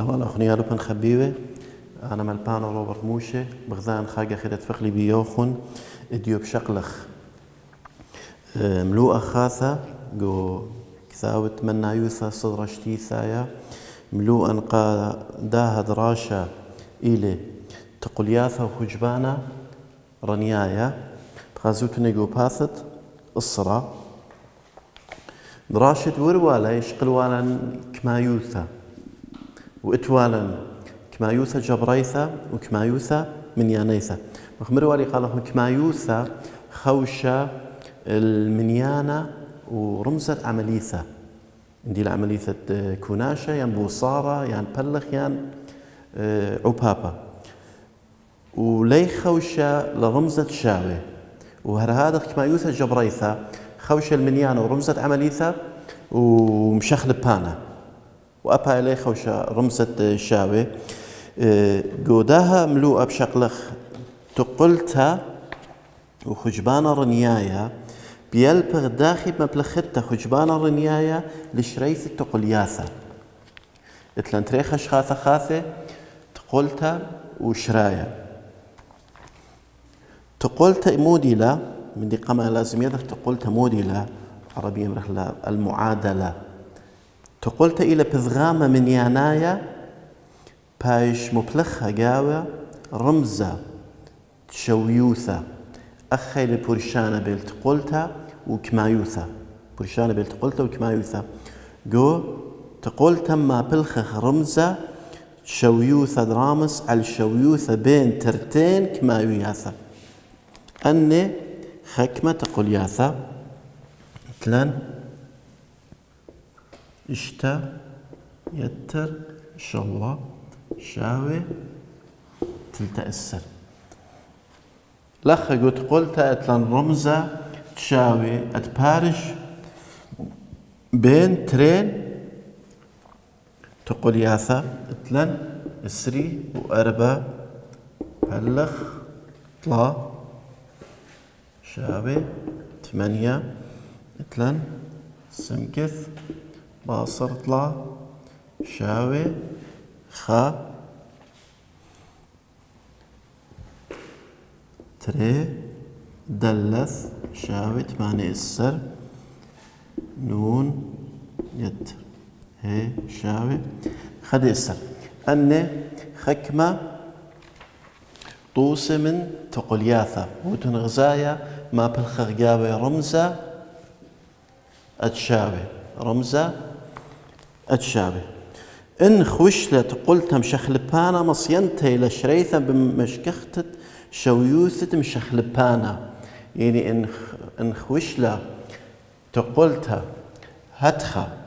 أهوال أخنيا لبن خبيبة أنا ملبان روبرت موشة بغذان خاقة خدت فخلي بيوخن إديو بشقلخ ملوء خاثة جو كثاوت منا يوثا صدر شتيثايا ملوءا قاداها دراشة إلي تقلياثا وخجبانا رنيايا بخازوتني جو باثت الصرا دراشة وروالا يشقلوالا كمايوثا وإتوالا كمايوثا جبريثا وكمايوثا منيانيثا مخمروالي قالوا كمايوثا خوشة المنيانة ورمزة عمليثة عندي العمليثة كوناشة يان بوصارة يان بلخ يان عبابة ولي خوشة لرمزة شاوي وهذا كمايوثا جبريثا خوشة المنيانة ورمزة عمليثة ومشخل بانا وأبا إليه خوشة رمزة شاوي قوداها ملوءة بشقلخ تقلتها وخجبانا رنيايا بيلبغ داخل مبلختها خجبانا رنيايا لشريث التقلياثة اتلان تريخة شخاثة خاثة تقلتها وشرايا تقلتها مودلة من دي قمع لازم يدك تقلتها مودلة عربية مرحلة المعادلة تقلت إلى بذغامة من يانايا بايش مبلخها قاوة رمزة شويوثة أخي لبورشانة بيلتقلتها وكمايوثة بورشانة بيلتقلتها وكمايوثة جو تقلتها ما بلخخ رمزة شويوثة درامس على شويوثة بين ترتين كمايوثة أني خكمة تقول ياثا مثلاً اشتا يتر شوا شاوي تلتأسر لخ قلت اتلان رمزة تشاوي اتبارش بين ترين تقول ياثا اتلان اسري واربا بلخ طلا شاوي 8 اتلان سمكث باصر طلا شاوي خا تري دلث شاوي 8 السر نون يتر هي شاوي خدي السر أني خكمة طوس من تقلياثة وتنغزايا ما بالخرقاوي رمزة أتشاوي رمزة أتشاوي إن خوشلة قلت مشخلبانا مصينتي لشريثة بمشكختة شويوثة مشخلبانا يعني إن خوشلة تقولتها هتخا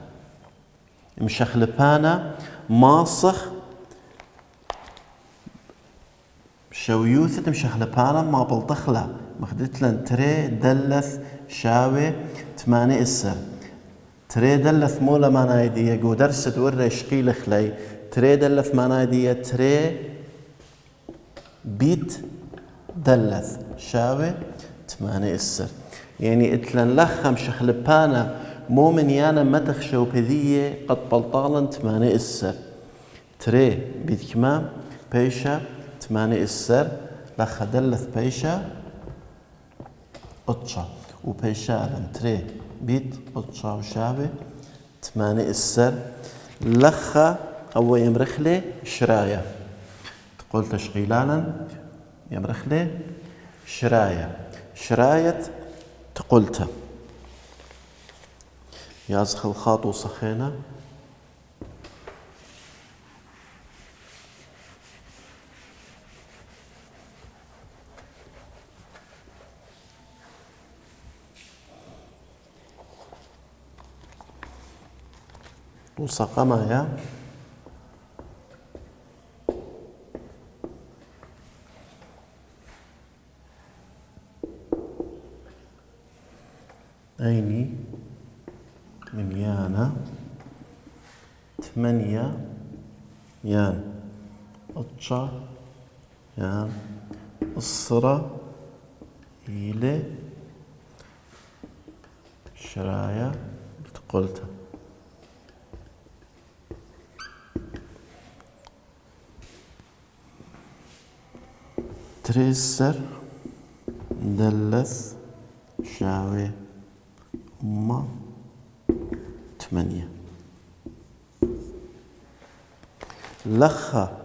مشخلبانا ماصخ شويوثة مشخلبانا ما بلطخلا مخدت لن تري دلث شاوي 8 السر تري دلث مولا ما نايدية قو درست ورى شقيل خلي تري دلث ما نايدية تري بيت دلث شاوي 8 السر يعني اتلن لخم شخلبانا مو من يانا متخ شوبذية قد بلطالا 8 السر تري بيت كمام بيشا 8 السر لخ دلث بيشا أطشا وبيشا لن تري بيت أطشا وشاوي 8 السر لخا أو يمرخلي شرايا تقول تشغيلالا يمرخلي شرايا شراية تقولتها يازخ الخاط وصخينا وسقمايا أيني من يانا 8 يان أطشا يان الصرة إلى شرايا قلتها تريسر مثلث شاوي أمة 8 لخا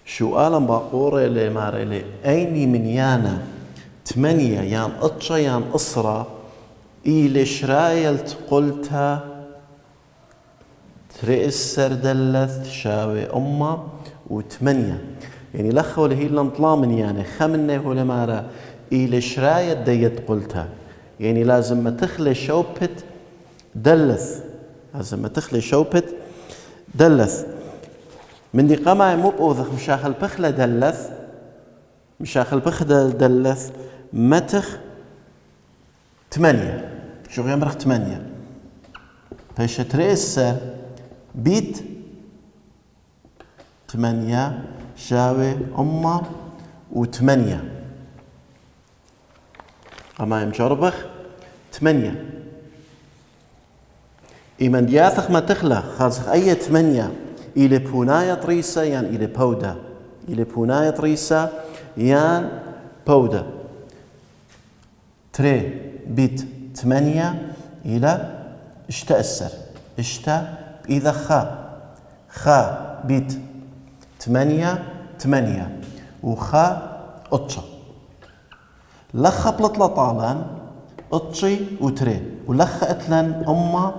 شو قالن باقوري لي ماري لي أيني من يانا 8 يان أطشا يان أسرة إيلي شرايلت قلتها تريسر دلث شاوي أمة 8 يعني لخا ولا هي لنطلا من يعني خمنة ولا مارا إيلي شرايت ديت قلتها يعني لازم ما تخلي شوبت دلث لازم ما تخلي شوبت دلث من دي قمع مو بأوذخ مشاخل بخلة دلث مشاخل بخلة دلث متخ 8 شو يمرخ 8 فيش تريسر بيت 8 شاوي أمة 8 أما مجربخ 8 إيمان دياثخ ما تخلى خاصخ أي 8 إلى بوناية طريسة يعني إلى بودا إلى بوناية طريسة يعني بودا تري بيت 8 إلى اشتأسر اشتا إذا خا بيت 8 وخا أطشا لخا بلطلة طالان أطشي وتري ولخا أتلن أمة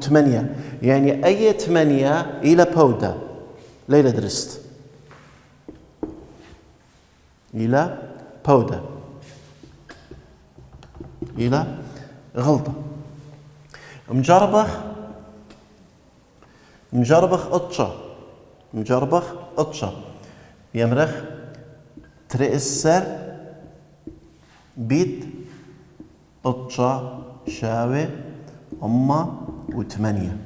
8 يعني أي 8 إلى بودا ليلة درست إلى بودا إلى غلطة مجربخ أطشا يمرخ تريسر بيت أطشا شاوي أمة 8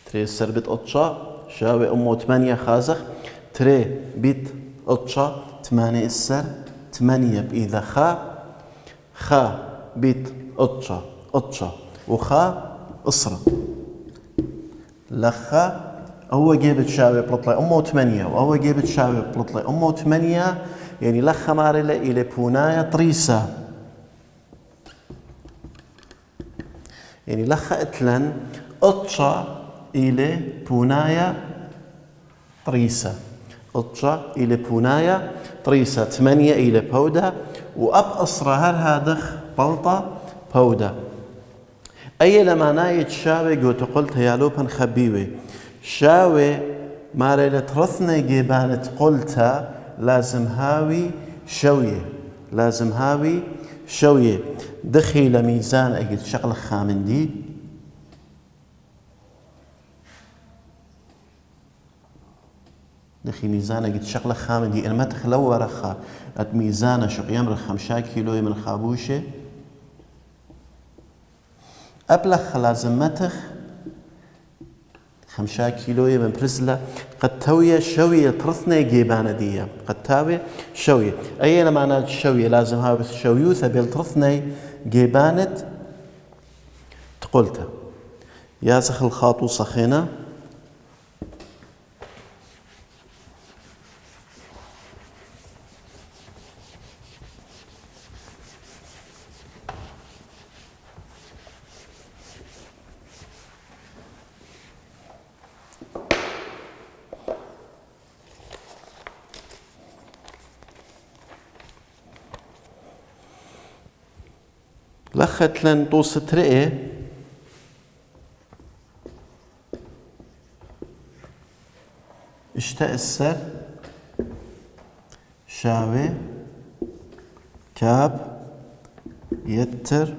تريسر بيت أطشا شاوي أمة 8 خازخ تري بيت أطشا 8 السر 8 بإذا خا بيت أطشا وخا أسرة لخا هو جيبت شاوي بلطلي أمه 8 وهو جيبت شاوي بلطلي أمه 8 يعني لخا ماريلا إلى بونايا طريسة يعني لخا اتلن أطشا إلى بونايا طريسة أطشا إلى بونايا طريسة 8 إلى بودا وأب أسرة هادخ بلطة بودا أي لما نايت شاوي قلت قلت يا لوبن خبيوي شاوي ماريلة رثني جيبانت قلتها لازم هاوي شوية دخي لميزان أجد شغلة خامندي دخي ميزان أجد شغلة خامندي أنا ما تخلو رخا أت ميزانة شق يمرخ 5 كيلو من خابوشة أبلغ لازم متخ 5 كيلو من برزلة قد توية شوية ترثني جيبانة دي قد تاوي شوية أي معنى شوية لازم ها بس شويوثة بيلترثني جيبانة تقولتها يا سخ الخاطو صخينة لخت لن طوس ترقي اشتأسر شاوي كاب يتر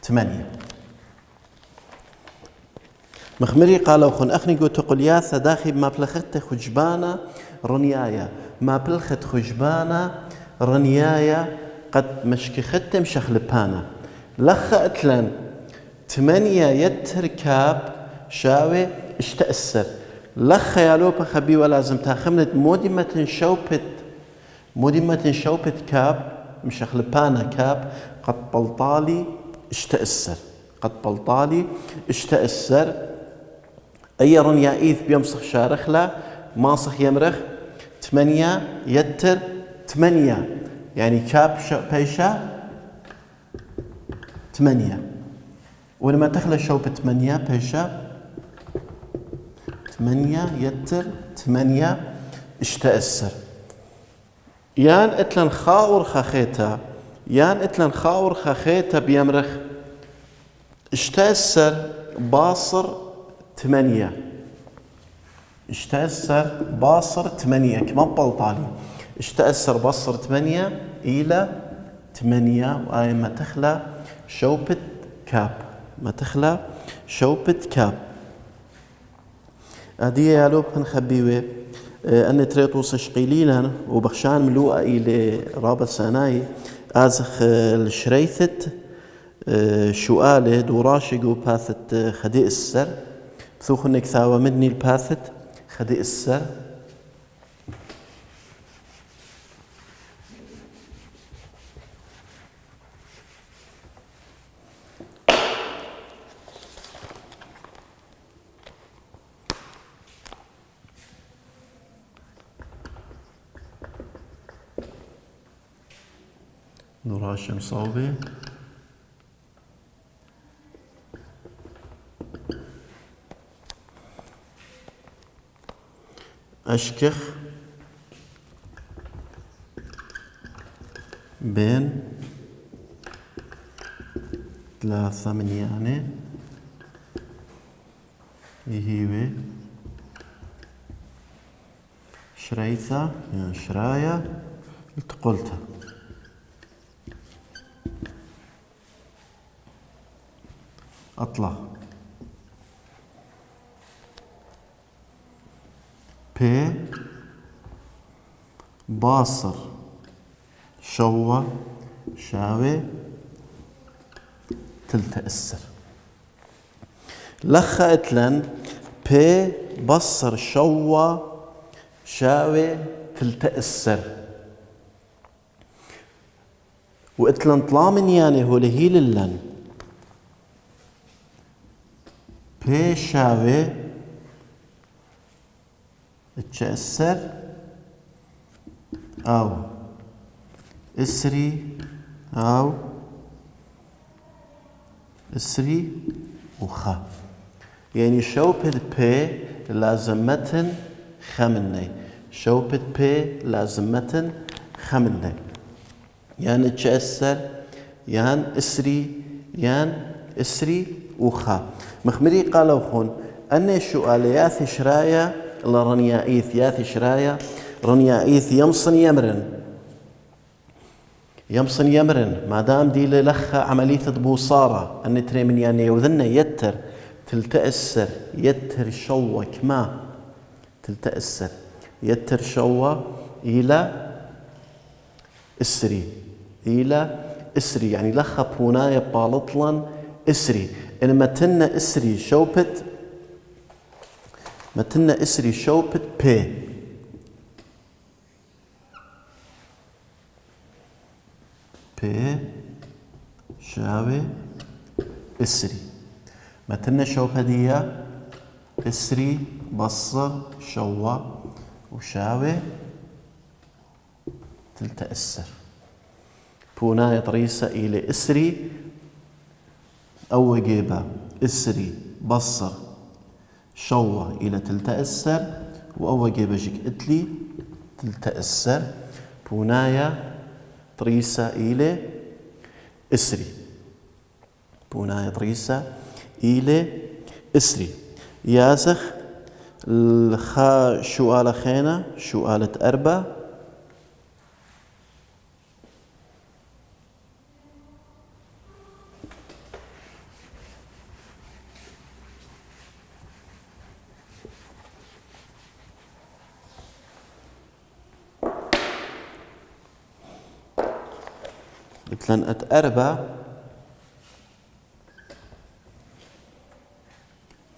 8 مخمري قالوا خن أخني قلت قلياثة داخل ما بلخت خجبانة رنيايا ما بلخت خجبانة رنيايا قد مشكي ختم شخلبانا لخ أتلن 8 يتر كاب شاوي اشتأسر لخ يا لوبا خبي ولازم تاخمنت مودمة شوبت كاب مشخلبانا كاب قد بلطالي اشتأسر أي رنيا إيث بيمسخ شارخ لا ماسخ يمرخ 8 يتر 8 يعني كاب بيشا 8 ولما تخلى شوب 8 بيشا 8 يتر 8 اشتأسر يان اتلن خاور خاخيتا يان اتلن خاور خاخيتا بيمرخ اشتأسر باصر 8 اشتأسر باصر 8 كمان بلطالي اشتأسر باصر 8 إلى 8 وآي ما تخلى شوبة كاب ما تخلى شوبة كاب هذه يا لوب هنخبيوه أن تريتوس شقيلينا وبخشان ملوء إلى رابط ساناي آزخ الشريثت شؤاله دوراشقو باثت خديء السر ثوخنك ثاوى مني الباثت خديء السر دوراشم صوبي أشكخ بين 3 من يعني هيوي شريثة يعني شراية التقلتها أطلع بي باصر شوى شاوي تلتأسر لخا اتلن بي بصر شوى شاوي تلتأسر واتلن طلامن يعني هو لهيل اللن بي شاوي تشأسر أو اسري أو اسري وخا يعني شوبة بي لازمتن خمني شوبة بي لازمتن خمني يعني تشأسر يعني اسري يعني اسري وخا مخمري قالوا خون أن السؤال ياثي شرايا لرنيايث ياثي شرايا رنيايث يمصن يمرن ما دام دي لخ عملية بوصارة أن تري من يعني يوذن يتر تلتأسر يتر شوى كما تلتأسر يتر شوى إلى إسري يعني لخ بونايا بالطلن إسري إن متنا إسري شوبت متنا إسري شوبت بي شاوي إسري متنا شوبة ديا إسري بصر شوى وشاوي تلتأسر بونايا طريسة إلى إسري أو جيبة إسري بصر شوى إلى تلتأسر وأو جيبة جيك إتلي تلتأسر بونايا طريسة إلى إسري بونايا طريسة إلى إسري يازخ الخا شؤالة خينة شؤالة أربع مثلا أتأربع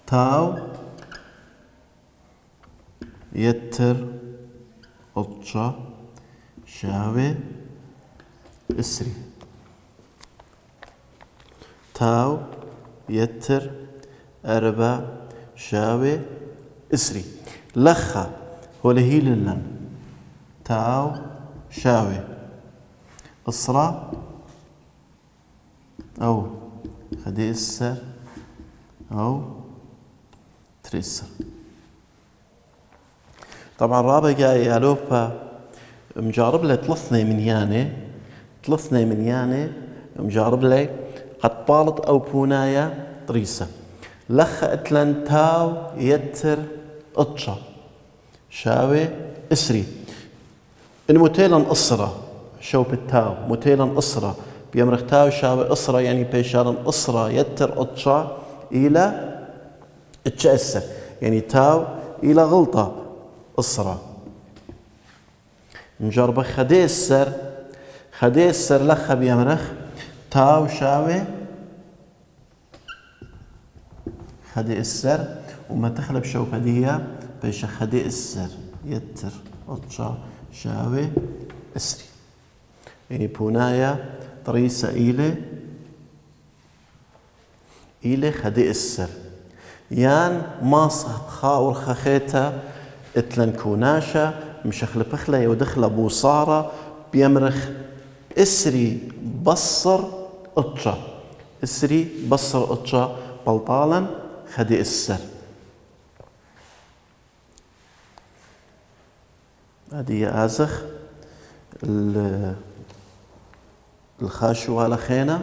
تاو يتر أطشا شاوي إسري تاو يتر أربع شاوي إسري لخا هو لهيل لن تاو شاوي إصرا أو خدي السر أو تريسر. طبعا رابع جاي يالوبا مجارب له ثلاثني من ياني مجارب له قد بالط أو بونايا طريسة لخ اتلن تاو يتر اطشا شاوي اسري ان متيلا اصرة شو بالتاو متيلا اصرة بيمرخ تاو شاوي اصرة يعني بيشارن اصرة يتر اطشا الى اتشأسر يعني تاو الى غلطة اصرة. مجربة خدي السر لخ بيمرخ تاو شاوي خدي السر وما تخلب شو بدية بيش خدي السر يتر اطشا شاوي اسري يعني بونايا طريسة إلي خدي السر يان ماصة خاور خخيتا اتلن كوناشا مشخل بخلة يودخل بوصارة بيمرخ اسري بصر اطشا اسري بصر اطشا بلطالا خدي السر. هذه آزخ الخاشو على خينا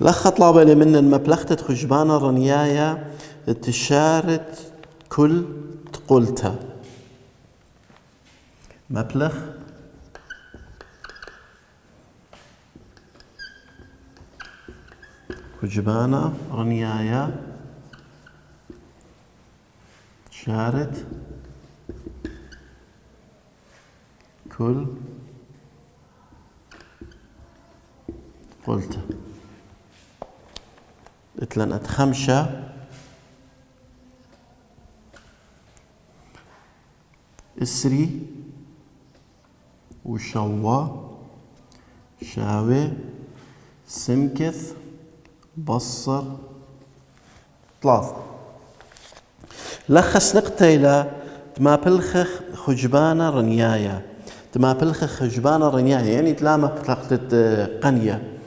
لخ طلابة لي من المبلغة خجبانة رنيايا تشارت كل تقولتها مبلغ خجبانة رنيايا شارت كل قلت اتلن اتخمشة اسري وشوا شاوي سمكث بصر ثلاث لخص نقتيلا تما بلخخ خجبانة رنيايا تما بلخخ خجبانة رنيايا يعني تلامة بلقتة قنية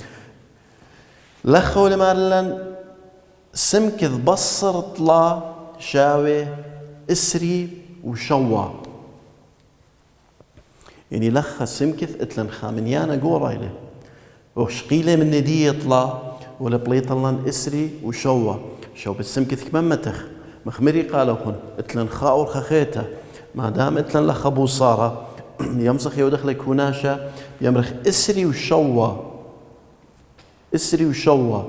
لخو لمارلن سمكث بصر طلا شاوي اسري وشوا يعني لخ سمكث اتلن خامنيانا قورايله وشقيله من نديه طلا ولا بليطلن اسري وشوا شو بالسمكث كمان متخ مخمري قالوا هن اتلن خاور خخيته ما دام اتلن لخبو صاره يمسخ يودخل كوناشا يمرخ اسري وشوا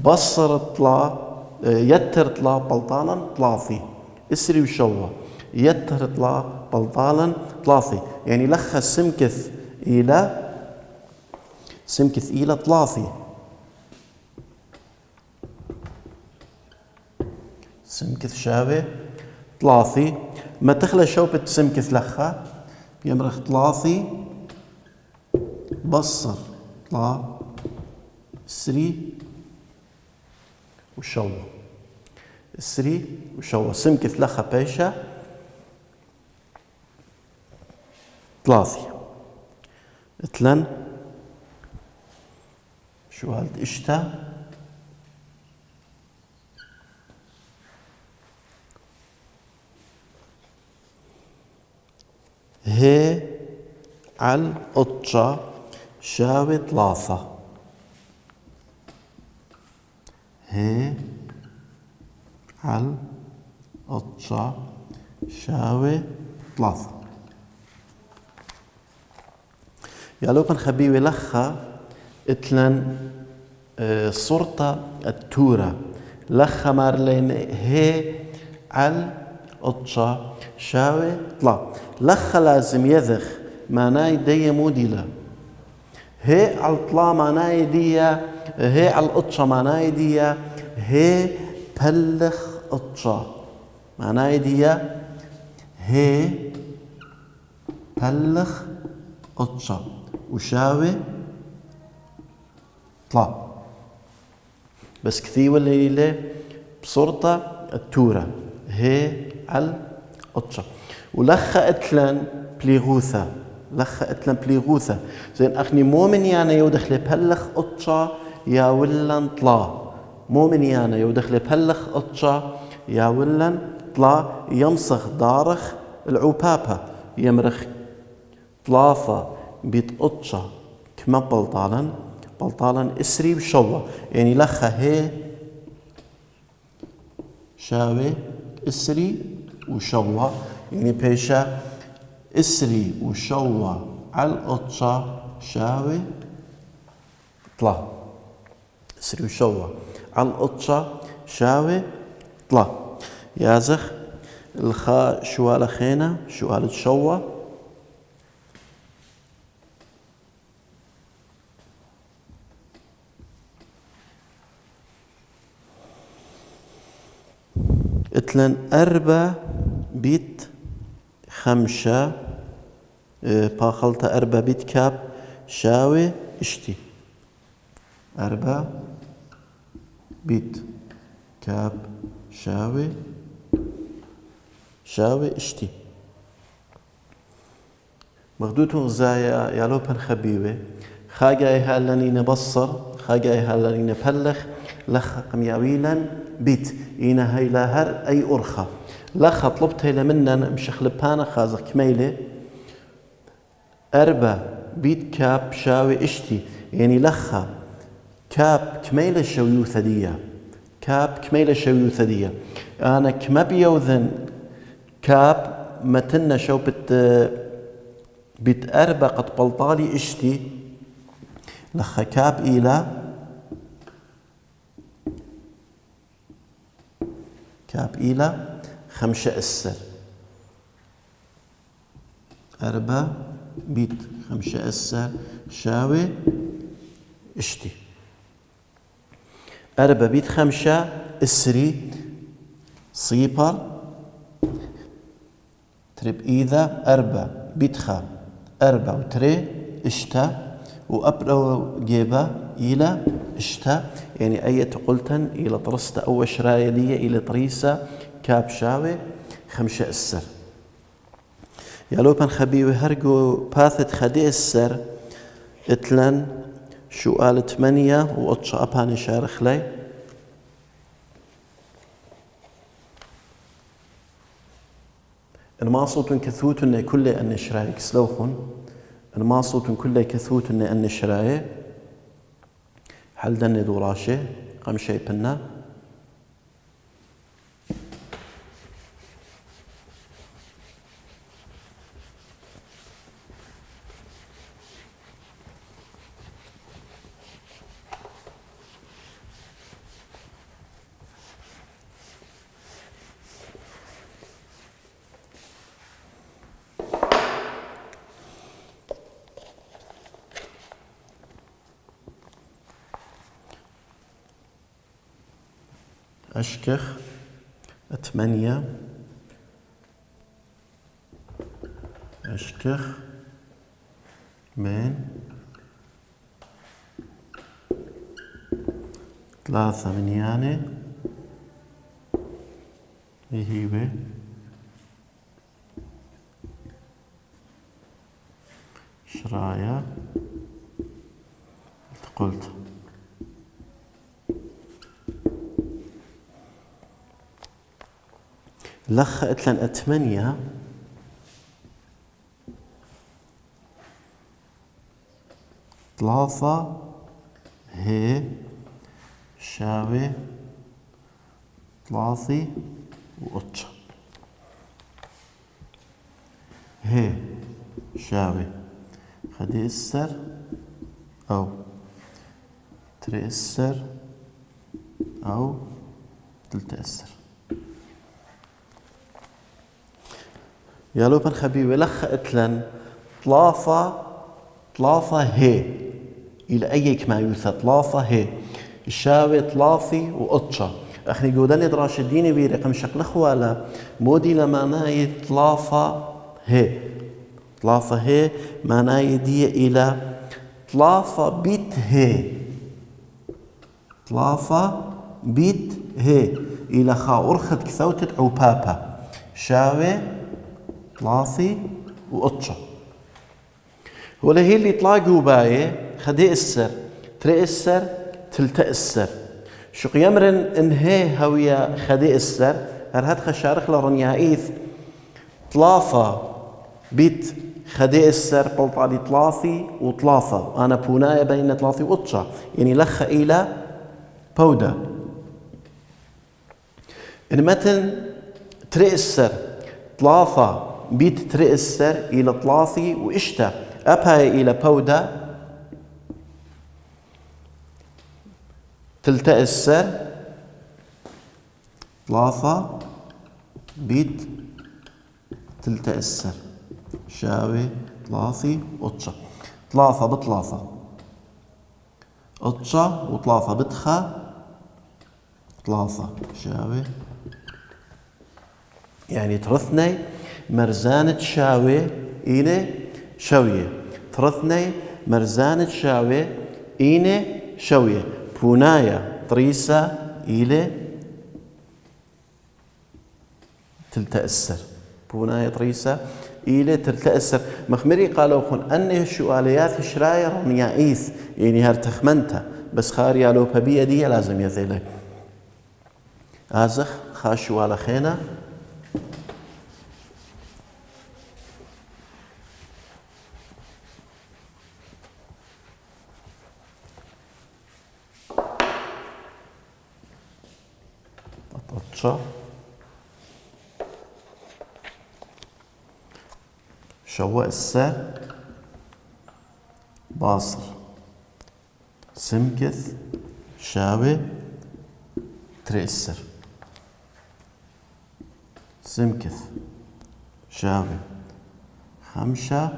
بصر طلا يتر طلا بلطانا طلافي اسري وشوا يتر طلا بلطالا طلافي يعني لخ سمكث إلى طلافي سمكث شاوي طلافي ما تخلى شوبة سمكث لخا بيمرخ طلافي بصر طلا سري وشوا سري وشوا سمكث لخا بيشا ثلاثي اتلن شو هالد اشتا هي على القطشة شاوي ثلاثة هي على القطشة شاوي ثلاثة يا لو كان خبيوي لخا اتلن صورتا التورة لخا مارلين هي على القطشة شاوي طلا لخا لازم يذخ معناه دي موديلا هي على الطلا معناه ديا هي على القطشة معناه ديا هي بلخ قطشة معناه ديا هي بلخ أطشا وشاوي طلا. بس كثير الليلة بصورته التورة هي على أطشا ولخا اتلن بليغوثا لخا اتلن بليغوثا زين أخني مؤمن يعني يودخل بلخ أطشا يا ولن طلا مؤمن يعني يودخل بلخ أطشا يا ولن طلا يمسخ دارخ العوبابة يمرخ طلافة بيت أطشا كما بلطالا اسري وشوى يعني لخا هي شاوي اسري وشوى يعني بيشا اسري وشوى على الأطشا شاوي طلا اسري وشوى على الأطشا شاوي طلا يازخ الخاء شوال خينا شوال شوى اتلن أربع بيت خمشة باخلتا أربع بيت كاب شاوي اشتي أربع بيت كاب شاوي اشتي مغدوتون زايا يالوبن خبيوة خاجاي هالني نبصر خاجاي هالني نبلخ لخ قمياويلا بيت إينا هاي لاهر أي أرخى لخ طلبت هيلا منا مشخلبانا خازق كميلة أربع بيت كاب شاوي اشتي يعني لخ كاب كميلة شويوثة دية كاب كميلة شويوثة دية أنا كما بيوذن كاب متنا شو بيت أربع قد بلطالي اشتي لخ كاب إلى كاب إلى خمسة أسر أربع بيت خمسة أسر شاوي اشتي أربع بيت خمسة أسري صيبر ترب إذا أربع بيت خا أربع وتري اشتا وأبرو جيبا إلى اشتا يعني أي قلتن إلى طرستا أو شراية دي إلى طريسة كاب شاوي خمسة السر يا لوبن خبيوي هرقو باثت خدي السر اتلن شو قال 8 وأطشا أباني شارخ لي إن ما صوتن كثوتن كل أن شرايك سلوخن إن ما صوتن كل كثوتن أن شرايك هل دني دوراشي قم شي بنا أشكخ 8 أشكخ من 3 منيانة هي شرايا قلت لخ اتلن 8 3 هي شاوي 3 وأطشا هي شاوي خدي السر أو تري السر أو تلت السر يا لوبن خبيبي لخ اتلن 3 هي إلى أي كما يوثى 3 هي شاوي 3 وأطشا أخني جودني دراش الديني بي رقم شكل خوالا مودي لما ناي 3 هي طلافة هي معناه يدي إلى طلافة بيت هي، طلافة بيت هي إلى خا أرخد كثوتت أو بابا شاوي طلافي وقطشة. ولا هي اللي طلاقوا باية خدي السر تري السر تلتأ السر شو يمرن إن هي هوية خدي السر هرهد خشارخ لرنيايث طلافة بيت خدي السر بلطالي طلافي وطلافة أنا بوناية بين طلافي وقطشة يعني لخ إلى بودا. إن متن تري السر طلافة بيت تري السر إلى طلافي وإشتا أبها إلى بودا تلتأ السر طلافة بيت تلتأ السر شاوي طلافي قطشة طلافة بطلافة قطشة وطلافة بتخا طلافة شاوي يعني ترثني مرزانة شاوي إيني شوية ترثني مرزانة شاوي إيني شوية بونايا طريسة إيلي تلتأسر بونايا طريسة إيلي تلتأسر مخمري قالوا خن أني شواليات شراير رميائيث يعني هرتخمنتا بس خاريا لو ببيا دي لازم يذيلي آزخ خاشوا على خينا ططشة شواء السر باصر سمكث شاوي تريسر سمكث شاوي خمشة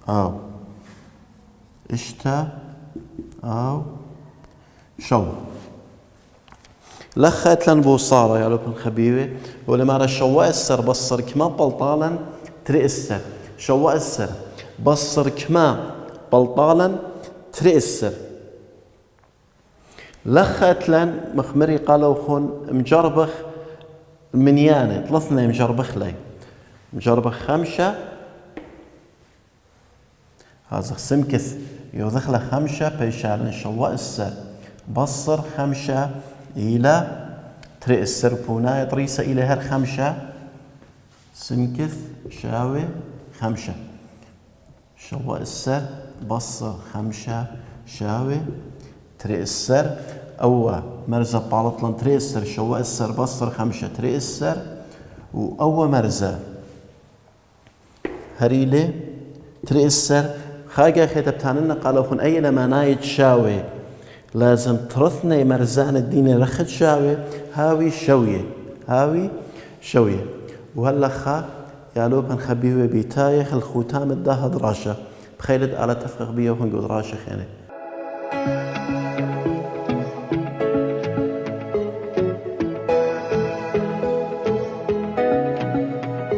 أو اشتا أو شو لخت لن بوصارة يا لبن خبيبي ولما را شواء السر بصر كما بلطالا تريسر شواء السر بصر كما بلطالا تريسر لخت لن مخمري قالوا خون مجربخ منيانة ثلاثنا مجربخ لي مجربخ خمشة هذا سمكث يوذخ خمشة بيشال شواء السر بصر خمشة إلى تري السر بوناي طريسة إلى هر خمشة سمكث شاوي خمشة شواء السر بصر خمشة شاوي تري السر أو مرزة بالطلن تري السر شواء السر بصر خمشة تري السر وأو مرزة هريلي تري السر خاجة خيتبتاننا قالوا خن أي لما نايت شاوي لازم ترثني مرزان الدين رخت شاوي هاوي شوية هاوي شوية وهاللخا يا لوبن خبيوي بيتايخ الختام الداها دراشة بخيلد على تفقق بيه وهنقو دراشة خيني